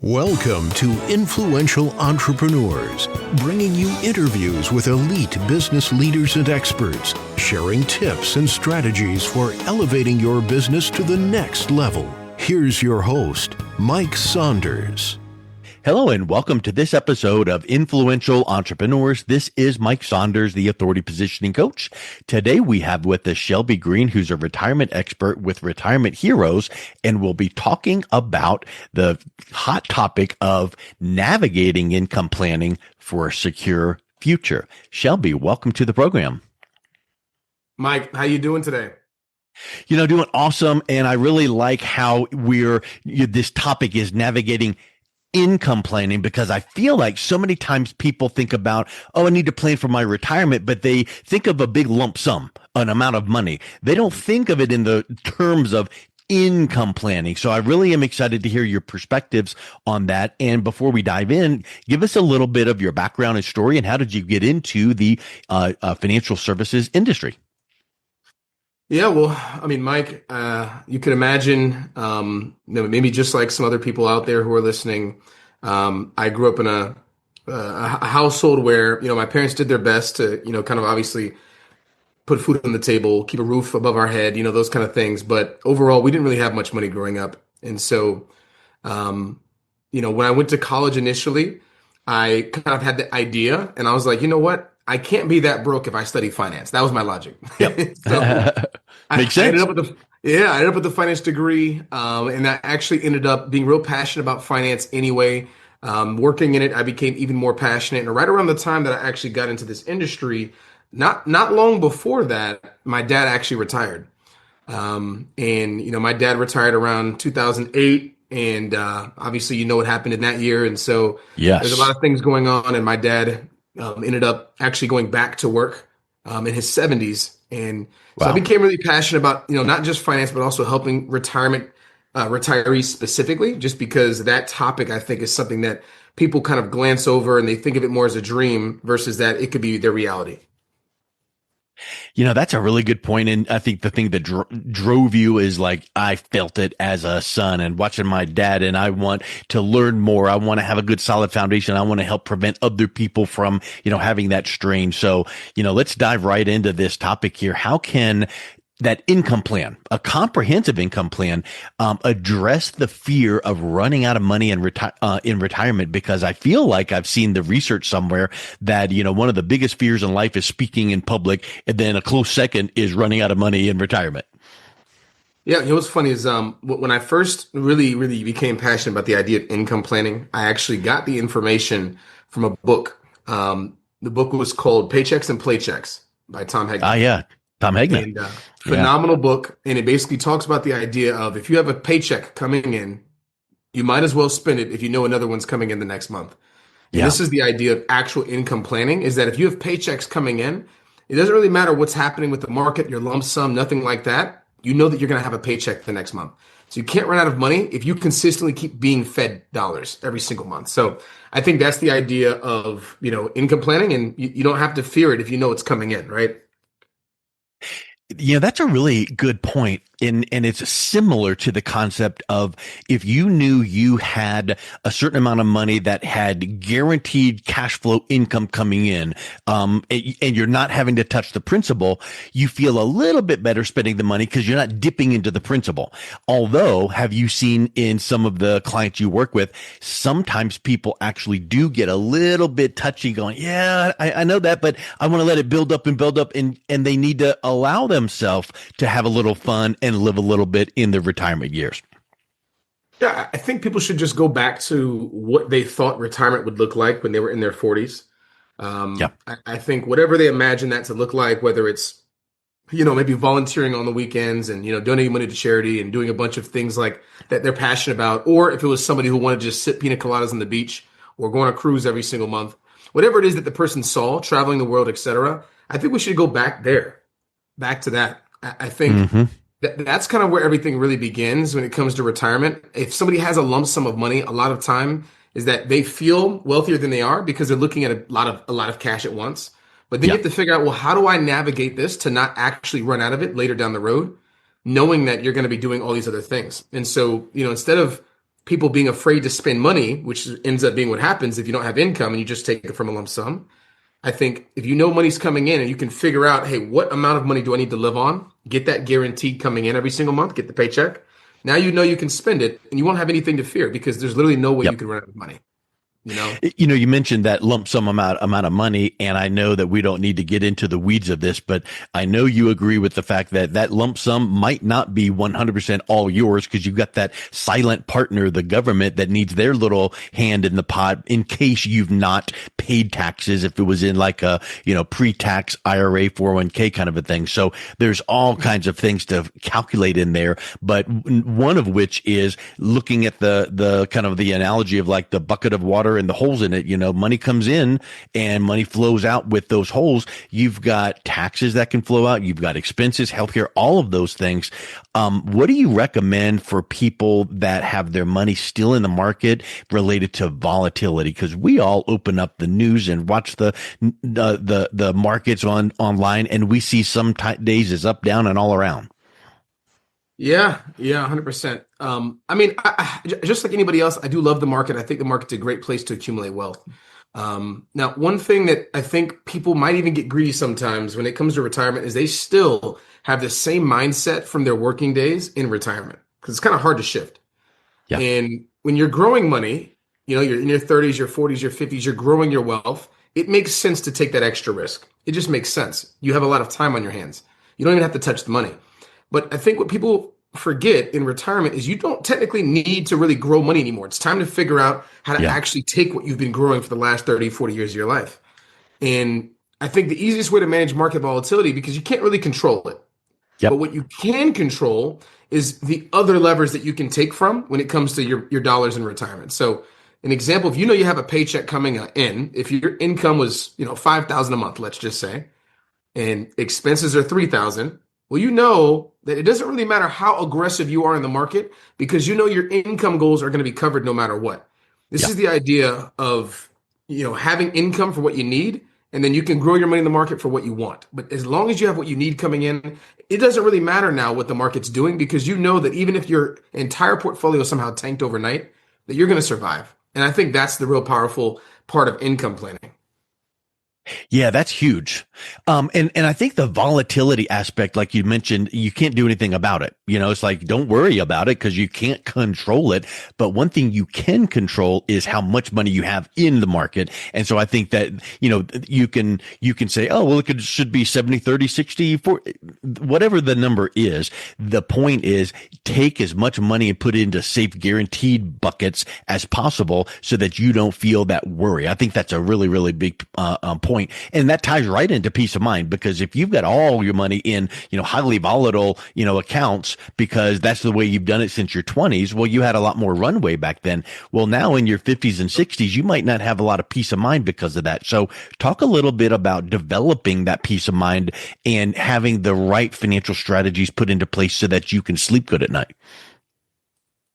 Welcome to Influential Entrepreneurs, bringing you interviews with elite business leaders and experts, sharing tips and strategies for elevating your business to the next level. Here's your host, Mike Saunders. Hello and welcome to this episode of Influential Entrepreneurs. This is Mike Saunders, the Authority Positioning Coach. Today we have with us Shelby Green, who's a retirement expert with Retirement Heroes, and we'll be talking about the hot topic of navigating income planning for a secure future. Shelby, welcome to the program. Mike, how you doing today? Doing awesome. And I really like how this topic is navigating income planning, because I feel like so many times people think about, I need to plan for my retirement, but they think of a big lump sum, an amount of money. They don't think of it in the terms of income planning. So I really am excited to hear your perspectives on that. And before we dive in, give us a little bit of your background and story, and how did you get into the financial services industry? Yeah, well, Mike, you can imagine, maybe just like some other people out there who are listening, I grew up in a household where, my parents did their best to, kind of obviously put food on the table, keep a roof above our head, those kind of things. But overall, we didn't really have much money growing up. And so, when I went to college initially, I kind of had the idea, and I was like, you know what? I can't be that broke if I study finance. That was my logic. Yep. Makes sense. I ended up with a finance degree, and I actually ended up being real passionate about finance anyway. Working in it, I became even more passionate. And right around the time that I actually got into this industry, not long before that, my dad actually retired. My dad retired around 2008. And obviously, what happened in that year. And so yes, there's a lot of things going on. And my dad ended up actually going back to work in his 70s. And so I became really passionate about, not just finance, but also helping retirees specifically, just because that topic, I think, is something that people kind of glance over and they think of it more as a dream versus that it could be their reality. That's a really good point. And I think the thing that drove you is like, I felt it as a son and watching my dad, and I want to learn more. I want to have a good solid foundation. I want to help prevent other people from, having that strain. So, let's dive right into this topic here. How can that income plan, a comprehensive income plan, address the fear of running out of money in retirement? Because I feel like I've seen the research somewhere that, one of the biggest fears in life is speaking in public, and then a close second is running out of money in retirement. Yeah, what's funny is when I first really, really became passionate about the idea of income planning, I actually got the information from a book. The book was called Paychecks and Playchecks by Tom Hegman. Yeah. Tom Hegman. And phenomenal book. And it basically talks about the idea of, if you have a paycheck coming in, you might as well spend it if you know another one's coming in the next month. And this is the idea of actual income planning, is that if you have paychecks coming in, it doesn't really matter what's happening with the market, your lump sum, nothing like that. You know that you're going to have a paycheck the next month. So you can't run out of money if you consistently keep being fed dollars every single month. So I think that's the idea of, income planning, and you don't have to fear it if you know it's coming in, right? That's a really good point. And it's similar to the concept of, if you knew you had a certain amount of money that had guaranteed cash flow income coming in, and you're not having to touch the principal, you feel a little bit better spending the money because you're not dipping into the principal. Although, have you seen in some of the clients you work with, sometimes people actually do get a little bit touchy going, I know that, but I want to let it build up, and they need to allow themselves to have a little fun and live a little bit in the retirement years. Yeah, I think people should just go back to what they thought retirement would look like when they were in their 40s. I think whatever they imagine that to look like, whether it's, maybe volunteering on the weekends and, donating money to charity and doing a bunch of things like that they're passionate about, or if it was somebody who wanted to just sip pina coladas on the beach or go on a cruise every single month, whatever it is that the person saw, traveling the world, etc., I think we should go back there, back to that. I think that's kind of where everything really begins when it comes to retirement. If somebody has a lump sum of money, a lot of time is that they feel wealthier than they are because they're looking at a lot of cash at once. But then you have to figure out, well, how do I navigate this to not actually run out of it later down the road, knowing that you're going to be doing all these other things? And so, instead of people being afraid to spend money, which ends up being what happens if you don't have income and you just take it from a lump sum. I think if you know money's coming in and you can figure out, hey, what amount of money do I need to live on? Get that guaranteed coming in every single month, get the paycheck. Now you know you can spend it and you won't have anything to fear because there's literally no way you Yep. can run out of money. You know? You mentioned that lump sum amount of money, and I know that we don't need to get into the weeds of this, but I know you agree with the fact that that lump sum might not be 100% all yours because you've got that silent partner, the government, that needs their little hand in the pot in case you've not paid taxes, if it was in like a, pre-tax IRA 401k kind of a thing. So there's all kinds of things to calculate in there, but one of which is looking at the kind of the analogy of like the bucket of water and the holes in it. Money comes in and money flows out with those holes. You've got taxes that can flow out. You've got expenses, healthcare, all of those things. What do you recommend for people that have their money still in the market related to volatility? Because we all open up the news and watch the markets online, and we see some days is up, down, and all around. Yeah, 100%. I mean, just like anybody else, I do love the market. I think the market's a great place to accumulate wealth. Now, one thing that I think people might even get greedy sometimes when it comes to retirement is they still have the same mindset from their working days in retirement because it's kind of hard to shift. Yeah. And when you're growing money, you're in your 30s, your 40s, your 50s, you're growing your wealth. It makes sense to take that extra risk. It just makes sense. You have a lot of time on your hands. You don't even have to touch the money. But I think what people forget in retirement is you don't technically need to really grow money anymore. It's time to figure out how to actually take what you've been growing for the last 30, 40 years of your life. And I think the easiest way to manage market volatility, because you can't really control it. Yep. But what you can control is the other levers that you can take from when it comes to your dollars in retirement. So an example, if you have a paycheck coming in, if your income was, $5,000 a month, let's just say, and expenses are $3,000, well, you know that it doesn't really matter how aggressive you are in the market because your income goals are going to be covered no matter what. This is the idea of, having income for what you need, and then you can grow your money in the market for what you want. But as long as you have what you need coming in, it doesn't really matter now what the market's doing because you know that even if your entire portfolio somehow tanked overnight, that you're going to survive. And I think that's the real powerful part of income planning. Yeah, that's huge. And I think the volatility aspect, like you mentioned, you can't do anything about it. It's like, don't worry about it because you can't control it. But one thing you can control is how much money you have in the market. And so I think that, you can say, oh, well, should be 70, 30, 60, 40, whatever the number is. The point is take as much money and put it into safe guaranteed buckets as possible so that you don't feel that worry. I think that's a really, really big point. And that ties right into peace of mind, because if you've got all your money in, highly volatile, accounts, because that's the way you've done it since your 20s, well, you had a lot more runway back then. Well, now in your 50s and 60s, you might not have a lot of peace of mind because of that. So talk a little bit about developing that peace of mind and having the right financial strategies put into place so that you can sleep good at night.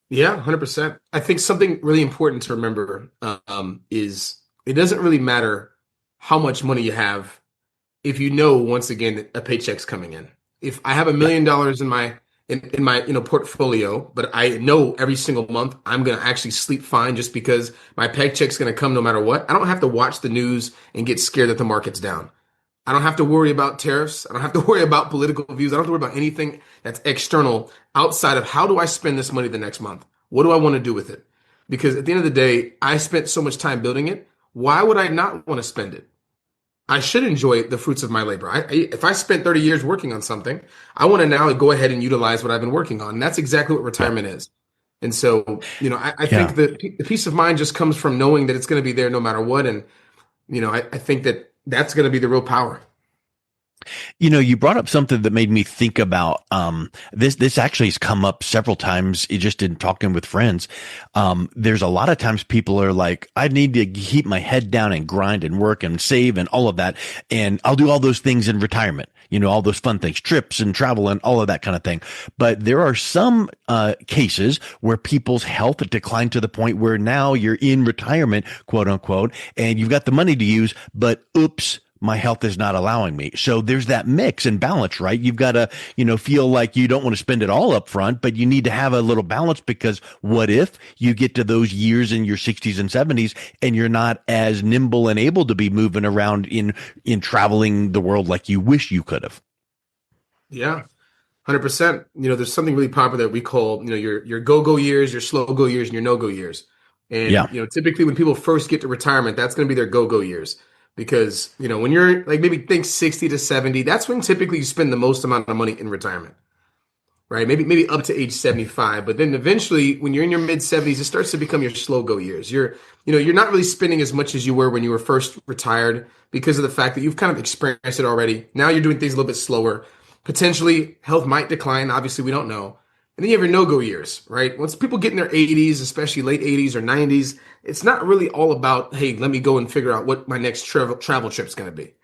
Yeah, 100%. I think something really important to remember is it doesn't really matter how much money you have if once again, that a paycheck's coming in. If I have $1 million in my portfolio, but I know every single month I'm going to actually sleep fine just because my paycheck's going to come no matter what, I don't have to watch the news and get scared that the market's down. I don't have to worry about tariffs. I don't have to worry about political views. I don't have to worry about anything that's external outside of how do I spend this money the next month? What do I want to do with it? Because at the end of the day, I spent so much time building it. Why would I not want to spend it? I should enjoy the fruits of my labor. If I spent 30 years working on something, I want to now go ahead and utilize what I've been working on. And that's exactly what retirement is. And so, I think that the peace of mind just comes from knowing that it's going to be there no matter what. And, I think that that's going to be the real power. You brought up something that made me think about this actually has come up several times just in talking with friends. There's a lot of times people are like, I need to keep my head down and grind and work and save and all of that. And I'll do all those things in retirement, all those fun things, trips and travel and all of that kind of thing. But there are some cases where people's health declined to the point where now you're in retirement, quote unquote, and you've got the money to use, but oops, my health is not allowing me. So there's that mix and balance, right? You've got to, feel like you don't want to spend it all up front, but you need to have a little balance, because what if you get to those years in your 60s and 70s and you're not as nimble and able to be moving around in traveling the world like you wish you could have? Yeah. 100%. There's something really popular that we call, your go-go years, your slow-go years, and your no-go years. And, Yeah. typically when people first get to retirement, that's going to be their go-go years. Because, when you're like, maybe think 60 to 70, that's when typically you spend the most amount of money in retirement, right? Maybe up to age 75. But then eventually when you're in your mid 70s, it starts to become your slow-go years. You're not really spending as much as you were when you were first retired, because of the fact that you've kind of experienced it already. Now you're doing things a little bit slower. Potentially health might decline. Obviously, we don't know. And then you have your no-go years, right? Once people get in their 80s, especially late 80s or 90s, it's not really all about, hey, let me go and figure out what my next travel trip's going to be,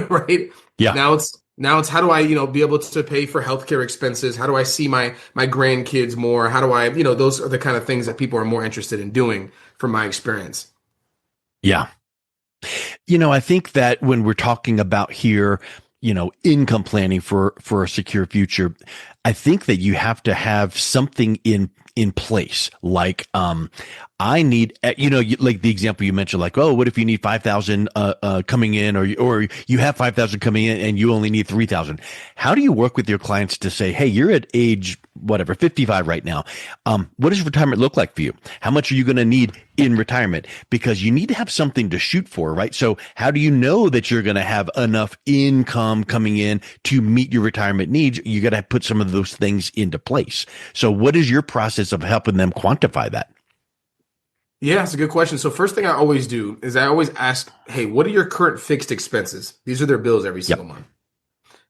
right? Yeah. Now it's how do I, be able to pay for healthcare expenses? How do I see my grandkids more? How do I, those are the kind of things that people are more interested in doing from my experience. Yeah. I think that when we're talking about here, income planning for a secure future, I think that you have to have something in place. Like, I need, like the example you mentioned, like, oh, what if you need 5,000 coming in, or you have 5,000 coming in and you only need 3,000? How do you work with your clients to say, hey, you're at age whatever 55 right now? What does retirement look like for you? How much are you going to need in retirement? Because you need to have something to shoot for, right? So how do you know that you're going to have enough income coming in to meet your retirement needs? You got to put some of those things into place. So what is your process of helping them quantify that? Yeah, that's a good question. So first thing I always do is I always ask, hey, what are your current fixed expenses? These are their bills every single month.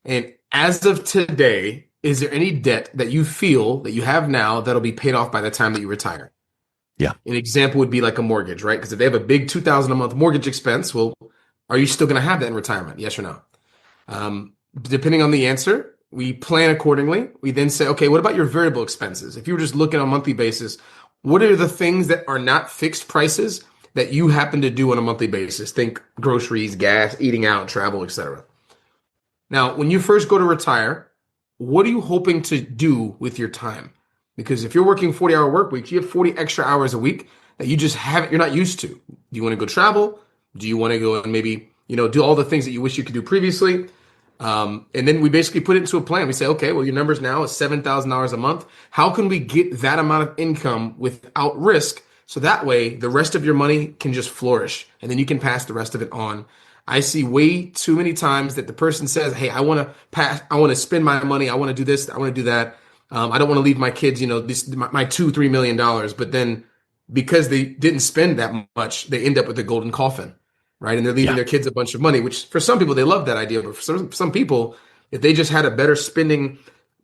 And as of today, is there any debt that you feel that you have now that'll be paid off by the time that you retire? Yeah. An example would be like a mortgage, right? Because if they have a big 2,000 a month mortgage expense, well, are you still going to have that in retirement? Yes or no? Depending on the answer, we plan accordingly. We then say, okay, what about your variable expenses? If you were just looking on a monthly basis, what are the things that are not fixed prices that you happen to do on a monthly basis? Think groceries, gas, eating out, travel, etc. Now, when you first go to retire, what are you hoping to do with your time? Because if you're working 40-hour work weeks, you have 40 extra hours a week that you just haven't, you're not used to. Do you want to go travel? Do you want to go and maybe, do all the things that you wish you could do previously? And then we basically put it into a plan. We say, okay, well, your numbers now is $7,000 a month. How can we get that amount of income without risk? So that way the rest of your money can just flourish, and then you can pass the rest of it on. I see way too many times that the person says, hey, I want to spend my money. I want to do this. I want to do that. I don't want to leave my kids, my $2-3 million. But then because they didn't spend that much, they end up with a golden coffin, right? And they're leaving their kids a bunch of money, which for some people, they love that idea. But for some people, if they just had a better spending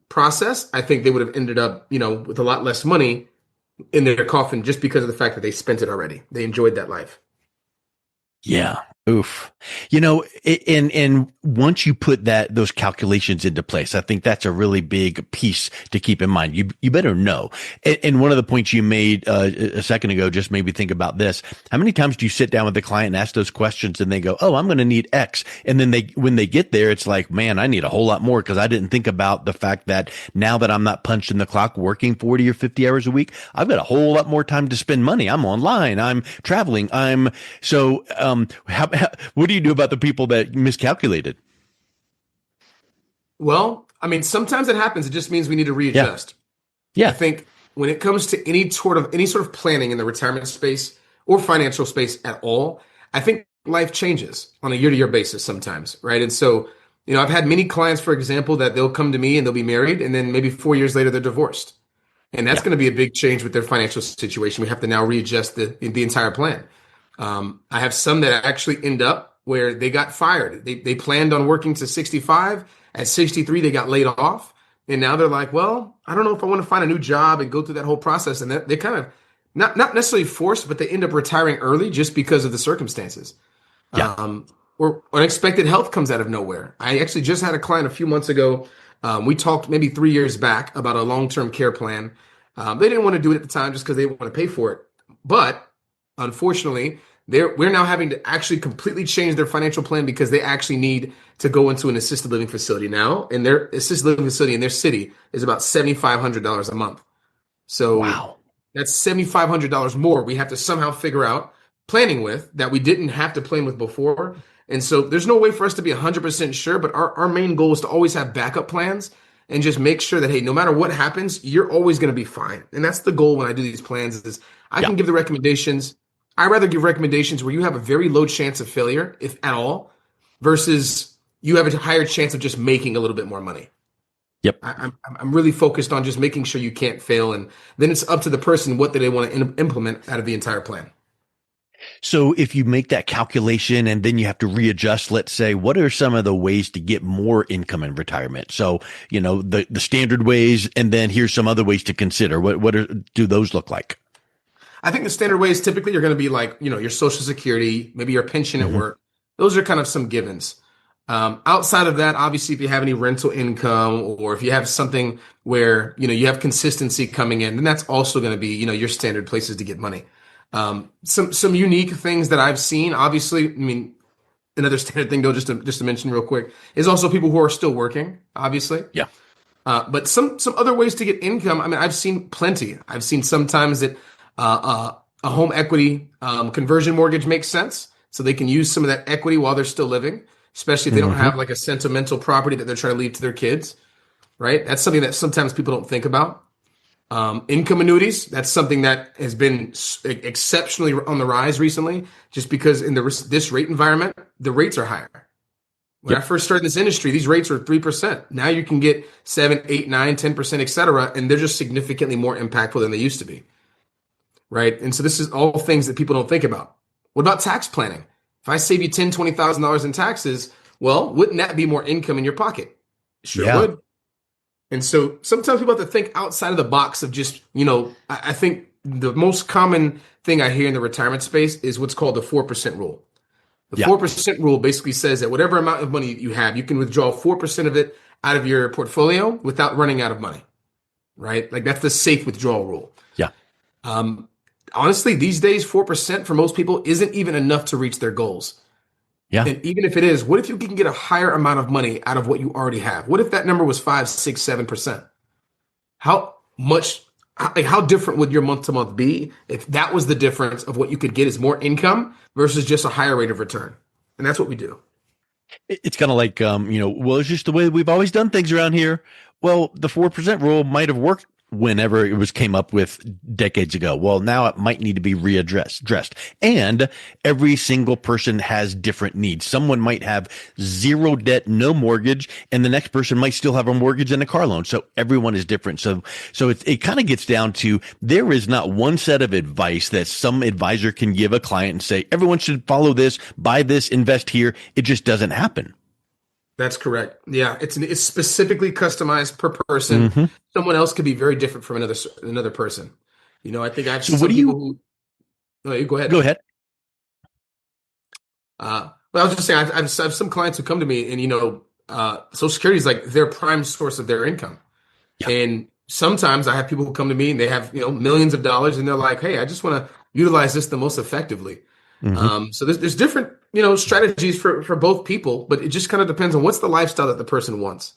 process, I think they would have ended up, with a lot less money in their coffin, just because of the fact that they spent it already. They enjoyed that life. Yeah. Oof. And once you put those calculations into place, I think that's a really big piece to keep in mind. You better know. And one of the points you made a second ago just made me think about this. How many times do you sit down with the client and ask those questions and they go, oh, I'm going to need X. And then when they get there, it's like, man, I need a whole lot more, because I didn't think about the fact that now that I'm not punched in the clock working 40 or 50 hours a week, I've got a whole lot more time to spend money. I'm online. I'm traveling. What do you do about the people that miscalculated? Well, I mean, sometimes it happens. It just means we need to readjust. Yeah. I think when it comes to any sort of planning in the retirement space or financial space at all, I think life changes on a year-to-year basis sometimes, right? And so, I've had many clients, for example, that they'll come to me and they'll be married, and then maybe 4 years later they're divorced. And that's going to be a big change with their financial situation. We have to now readjust the entire plan. I have some that actually end up where they got fired. They planned on working to 65. At 63, they got laid off. And now they're like, well, I don't know if I want to find a new job and go through that whole process. And they kind of not necessarily forced, but they end up retiring early just because of the circumstances. Yeah. Or unexpected health comes out of nowhere. I actually just had a client a few months ago. We talked maybe 3 years back about a long-term care plan. They didn't want to do it at the time just because they didn't want to pay for it. But unfortunately, we're now having to actually completely change their financial plan because they actually need to go into an assisted living facility now. And their assisted living facility in their city is about $7,500 a month. So Wow. that's $7,500 more we have to somehow figure out planning with that we didn't have to plan with before. And so there's no way for us to be 100% sure, but our main goal is to always have backup plans and just make sure that, hey, no matter what happens, you're always going to be fine. And that's the goal when I do these plans is I Yeah. can give the recommendations. I rather give recommendations where you have a very low chance of failure, if at all, versus you have a higher chance of just making a little bit more money. Yep. I'm really focused on just making sure you can't fail, and then it's up to the person what do they want to implement out of the entire plan. So if you make that calculation and then you have to readjust, let's say, what are some of the ways to get more income in retirement? So, the standard ways, and then here's some other ways to consider. Do those look like? I think the standard ways typically are going to be like, your Social Security, maybe your pension at Mm-hmm. work. Those are kind of some givens. Outside of that, obviously, if you have any rental income or if you have something where, you have consistency coming in, then that's also going to be, your standard places to get money. Some unique things that I've seen, obviously, I mean, another standard thing though, just to mention real quick, is also people who are still working, obviously. Yeah. But some other ways to get income. I mean, I've seen plenty. I've seen sometimes that a home equity conversion mortgage makes sense, so they can use some of that equity while they're still living, especially if they don't Mm-hmm. have like a sentimental property that they're trying to leave to their kids. Right? That's something that sometimes people don't think about. Income annuities, that's something that has been exceptionally on the rise recently, just because in this rate environment, the rates are higher. When I Yep. first started in this industry, these rates were 3%. Now you can get 7, 8, 9, 10%, et cetera, and they're just significantly more impactful than they used to be. Right? And so this is all things that people don't think about. What about tax planning? If I save you $10,000, $20,000 in taxes, well, wouldn't that be more income in your pocket? Sure Yeah. would. And so sometimes people have to think outside of the box of just, I think the most common thing I hear in the retirement space is what's called the 4% rule. The Yeah. 4% rule basically says that whatever amount of money you have, you can withdraw 4% of it out of your portfolio without running out of money, right? Like that's the safe withdrawal rule. Yeah. Honestly, these days, 4% for most people isn't even enough to reach their goals. Yeah. And even if it is, what if you can get a higher amount of money out of what you already have? What if that number was 5, 6, 7%? How much, like how different would your month to month be if that was the difference of what you could get is more income versus just a higher rate of return? And that's what we do. It's kind of like, well, it's just the way we've always done things around here. Well, the 4% rule might have worked whenever it was came up with decades ago. Well, now it might need to be dressed. And every single person has different needs. Someone might have zero debt, no mortgage, and the next person might still have a mortgage and a car loan. So everyone is different. So it kind of gets down to there is not one set of advice that some advisor can give a client and say, everyone should follow this, buy this, invest here. It just doesn't happen. That's correct. Yeah, it's specifically customized per person. Mm-hmm. Someone else could be very different from another person. I think I've So some what do people you who. No, you go ahead. go ahead? Well, I was just saying I've some clients who come to me and Social Security is like their prime source of their income, Yeah. and sometimes I have people who come to me and they have millions of dollars and they're like, hey, I just want to utilize this the most effectively. Mm-hmm. So there's different strategies for both people, but it just kind of depends on what's the lifestyle that the person wants.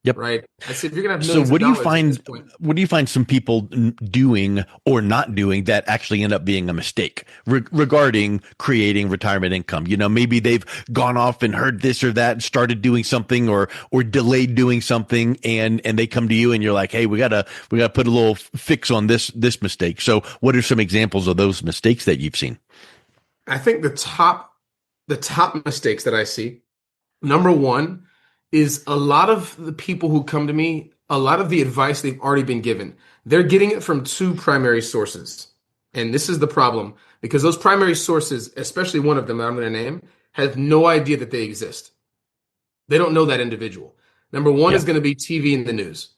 Yep. Right. I said if you're gonna have So millions what of do you dollars at this find? point. What do you find some people doing or not doing that actually end up being a mistake regarding creating retirement income? Maybe they've gone off and heard this or that, and started doing something or delayed doing something, and they come to you and you're like, hey, we gotta put a little fix on this mistake. So what are some examples of those mistakes that you've seen? I think the top mistakes that I see, number one, is a lot of the people who come to me, a lot of the advice they've already been given, they're getting it from two primary sources. And this is the problem because those primary sources, especially one of them that I'm going to name, have no idea that they exist. They don't know that individual. Number one is going to be TV and the news.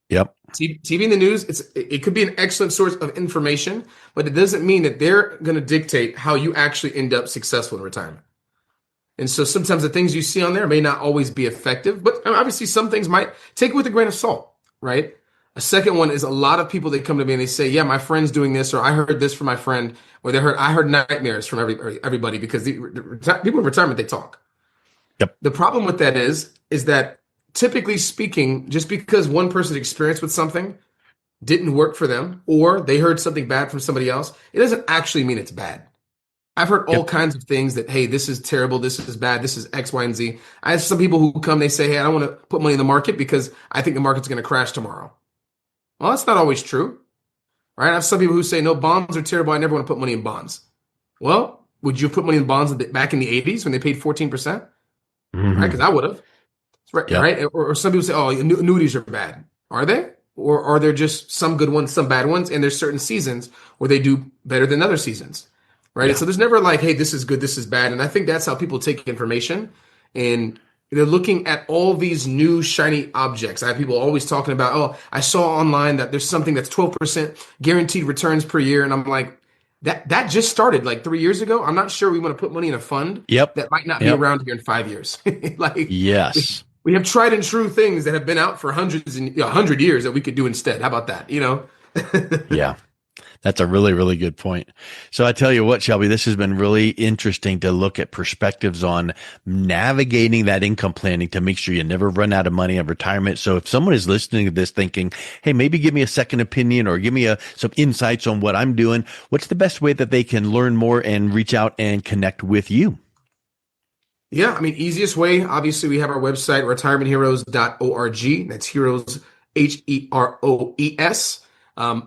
Yep. TV and the news, it could be an excellent source of information, but it doesn't mean that they're going to dictate how you actually end up successful in retirement. And so sometimes the things you see on there may not always be effective, but obviously some things might take it with a grain of salt, right? A second one is a lot of people that come to me and they say, yeah, my friend's doing this, or I heard this from my friend, or I heard nightmares from everybody because people in retirement, they talk. Yep. The problem with that is that typically speaking, just because one person experienced with something didn't work for them, or they heard something bad from somebody else, it doesn't actually mean it's bad. I've heard all kinds of things that, hey, this is terrible, this is bad, this is X, Y, and Z. I have some people who come, they say, hey, I don't want to put money in the market because I think the market's going to crash tomorrow. Well, that's not always true, right? I have some people who say, no, bonds are terrible, I never want to put money in bonds. Well, would you put money in bonds back in the 80s when they paid 14%? Right? Because I would have. Right? Yep. Right? Or some people say, oh, annuities are bad. Are they? Or are there just some good ones, some bad ones? And there's certain seasons where they do better than other seasons. Right? Yeah. So there's never like, hey, this is good, this is bad. And I think that's how people take information. And they're looking at all these new shiny objects. I have people always talking about, oh, I saw online that there's something that's 12% guaranteed returns per year. And I'm like, that just started like 3 years ago. I'm not sure we want to put money in a fund that might not be around here in 5 years. Like, yes, we have tried and true things that have been out for 100 years that we could do instead. How about that? Yeah. That's a really, really good point. So I tell you what, Shelby, this has been really interesting to look at perspectives on navigating that income planning to make sure you never run out of money in retirement. So if someone is listening to this thinking, hey, maybe give me a second opinion or give me some insights on what I'm doing, what's the best way that they can learn more and reach out and connect with you? Yeah, I mean, easiest way, obviously, we have our website, retirementheroes.org. That's heroes, HEROES.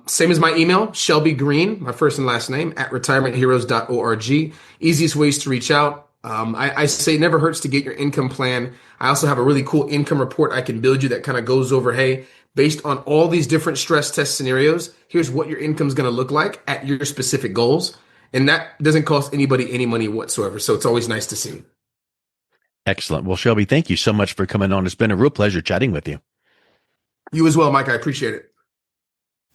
Same as my email, Shelby Green, my first and last name, at retirementheroes.org. Easiest ways to reach out. I say it never hurts to get your income plan. I also have a really cool income report I can build you that kind of goes over, hey, based on all these different stress test scenarios, here's what your income is going to look like at your specific goals. And that doesn't cost anybody any money whatsoever. So it's always nice to see. Excellent. Well, Shelby, thank you so much for coming on. It's been a real pleasure chatting with you. You as well, Mike. I appreciate it.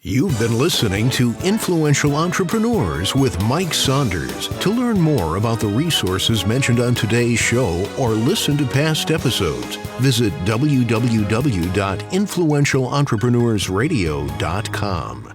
You've been listening to Influential Entrepreneurs with Mike Saunders. To learn more about the resources mentioned on today's show or listen to past episodes, visit www.influentialentrepreneursradio.com.